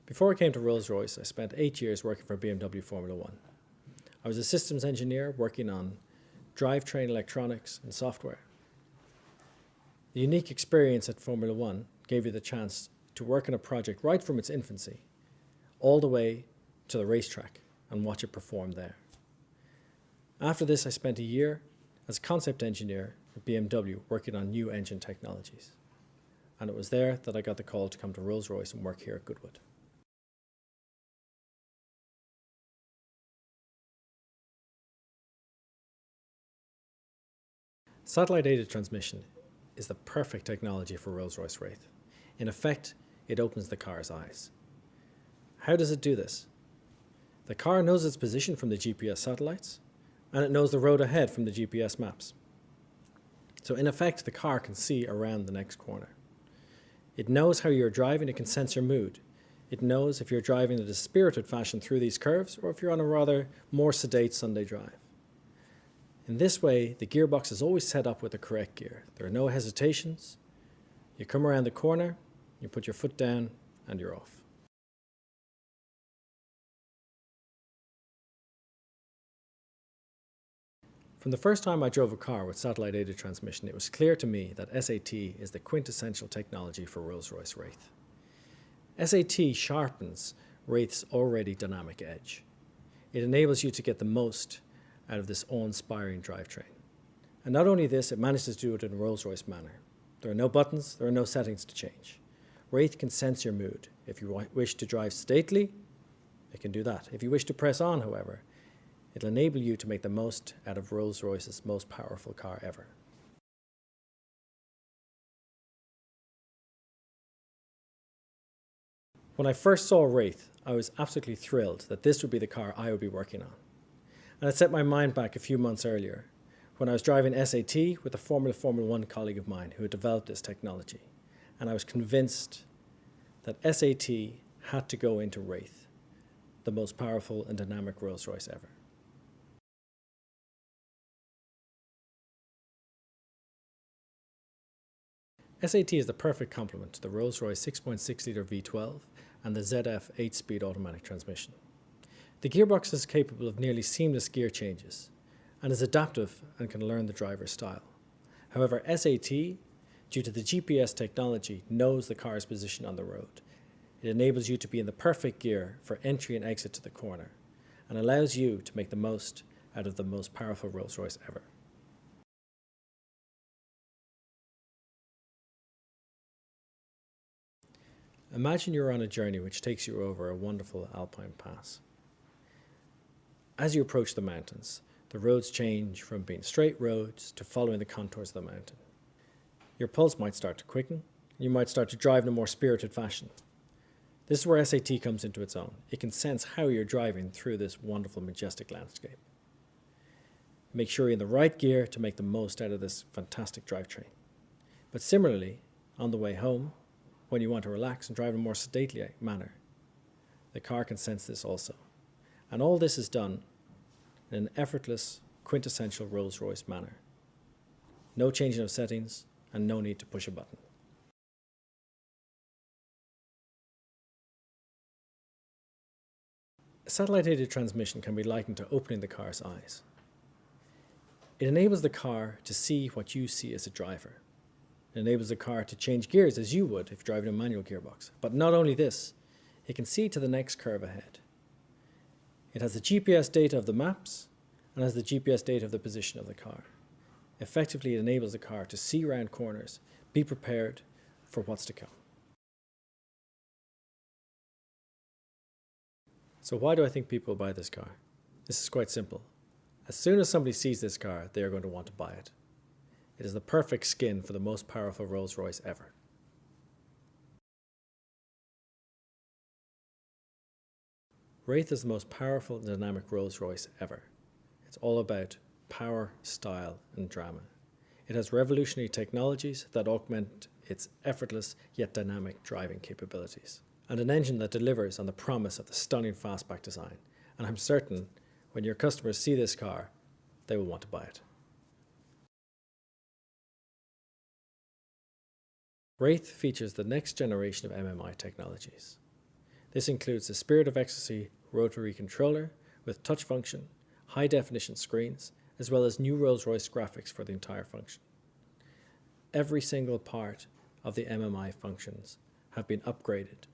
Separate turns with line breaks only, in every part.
Before I came to Rolls-Royce, I spent 8 years working for BMW Formula One. I was a systems engineer working on drivetrain electronics and software. The unique experience at Formula One gave you the chance to work on a project right from its infancy, all the way to the racetrack and watch it perform there. After this, I spent a year as a concept engineer at BMW working on new engine technologies. And it was there that I got the call to come to Rolls-Royce and work here at Goodwood. Satellite-aided transmission is the perfect technology for Rolls-Royce Wraith. In effect, it opens the car's eyes. How does it do this? The car knows its position from the GPS satellites, and it knows the road ahead from the GPS maps. So in effect, the car can see around the next corner. It knows how you're driving, it can sense your mood. It knows if you're driving in a spirited fashion through these curves, or if you're on a rather more sedate Sunday drive. In this way, the gearbox is always set up with the correct gear. There are no hesitations. You come around the corner, you put your foot down, and you're off. From the first time I drove a car with satellite-aided transmission, it was clear to me that SAT is the quintessential technology for Rolls-Royce Wraith. SAT sharpens Wraith's already dynamic edge. It enables you to get the most out of this awe-inspiring drivetrain. And not only this, it manages to do it in a Rolls-Royce manner. There are no buttons, there are no settings to change. Wraith can sense your mood. If you wish to drive sedately, it can do that. If you wish to press on, however, it'll enable you to make the most out of Rolls-Royce's most powerful car ever. When I first saw Wraith, I was absolutely thrilled that this would be the car I would be working on. And I set my mind back a few months earlier when I was driving SAT with a Formula One colleague of mine who had developed this technology. And I was convinced that SAT had to go into Wraith, the most powerful and dynamic Rolls-Royce ever. SAT is the perfect complement to the Rolls-Royce 6.6-litre V12 and the ZF 8-speed automatic transmission. The gearbox is capable of nearly seamless gear changes and is adaptive and can learn the driver's style. However, SAT, due to the GPS technology, knows the car's position on the road. It enables you to be in the perfect gear for entry and exit to the corner and allows you to make the most out of the most powerful Rolls-Royce ever. Imagine you're on a journey which takes you over a wonderful alpine pass. As you approach the mountains, the roads change from being straight roads to following the contours of the mountain. Your pulse might start to quicken, and you might start to drive in a more spirited fashion. This is where SAT comes into its own. It can sense how you're driving through this wonderful, majestic landscape. Make sure you're in the right gear to make the most out of this fantastic drivetrain. But similarly, on the way home, when you want to relax and drive in a more sedately manner, the car can sense this also. And all this is done in an effortless, quintessential Rolls-Royce manner. No changing of settings and no need to push a button. A satellite-aided transmission can be likened to opening the car's eyes. It enables the car to see what you see as a driver. It enables the car to change gears as you would if driving a manual gearbox. But not only this, it can see to the next curve ahead. It has the GPS data of the maps and has the GPS data of the position of the car. Effectively, it enables the car to see around corners, be prepared for what's to come. So why do I think people buy this car? This is quite simple. As soon as somebody sees this car, they are going to want to buy it. It is the perfect skin for the most powerful Rolls-Royce ever. Wraith is the most powerful and dynamic Rolls-Royce ever. It's all about power, style, and drama. It has revolutionary technologies that augment its effortless yet dynamic driving capabilities, and an engine that delivers on the promise of the stunning fastback design. And I'm certain when your customers see this car, they will want to buy it. Wraith features the next generation of MMI technologies. This includes the Spirit of Ecstasy rotary controller with touch function, high-definition screens, as well as new Rolls-Royce graphics for the entire function. Every single part of the MMI functions have been upgraded,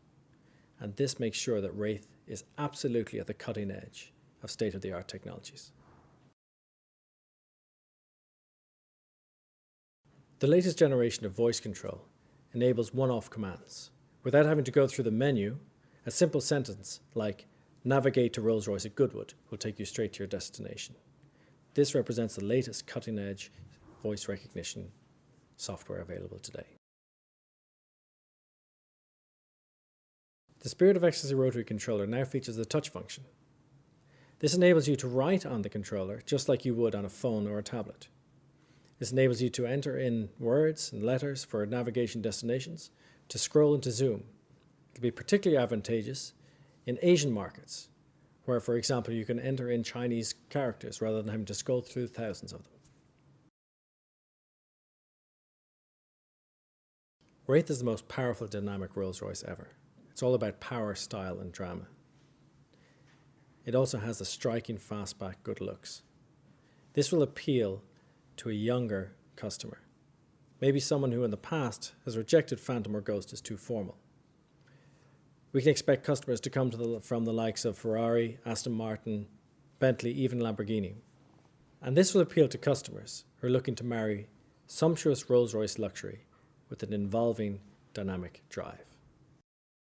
and this makes sure that Wraith is absolutely at the cutting edge of state-of-the-art technologies. The latest generation of voice control enables one-off commands. Without having to go through the menu, a simple sentence like "Navigate to Rolls-Royce at Goodwood" will take you straight to your destination. This represents the latest cutting-edge voice recognition software available today. The Spirit of Ecstasy rotary controller now features the touch function. This enables you to write on the controller just like you would on a phone or a tablet. This enables you to enter in words and letters for navigation destinations, to scroll and to zoom. It can be particularly advantageous in Asian markets, where, for example, you can enter in Chinese characters rather than having to scroll through thousands of them. Wraith is the most powerful dynamic Rolls-Royce ever. It's all about power, style, and drama. It also has the striking fastback good looks. This will appeal to a younger customer, maybe someone who in the past has rejected Phantom or Ghost as too formal. We can expect customers to come from the likes of Ferrari, Aston Martin, Bentley, even Lamborghini. And this will appeal to customers who are looking to marry sumptuous Rolls-Royce luxury with an involving dynamic drive.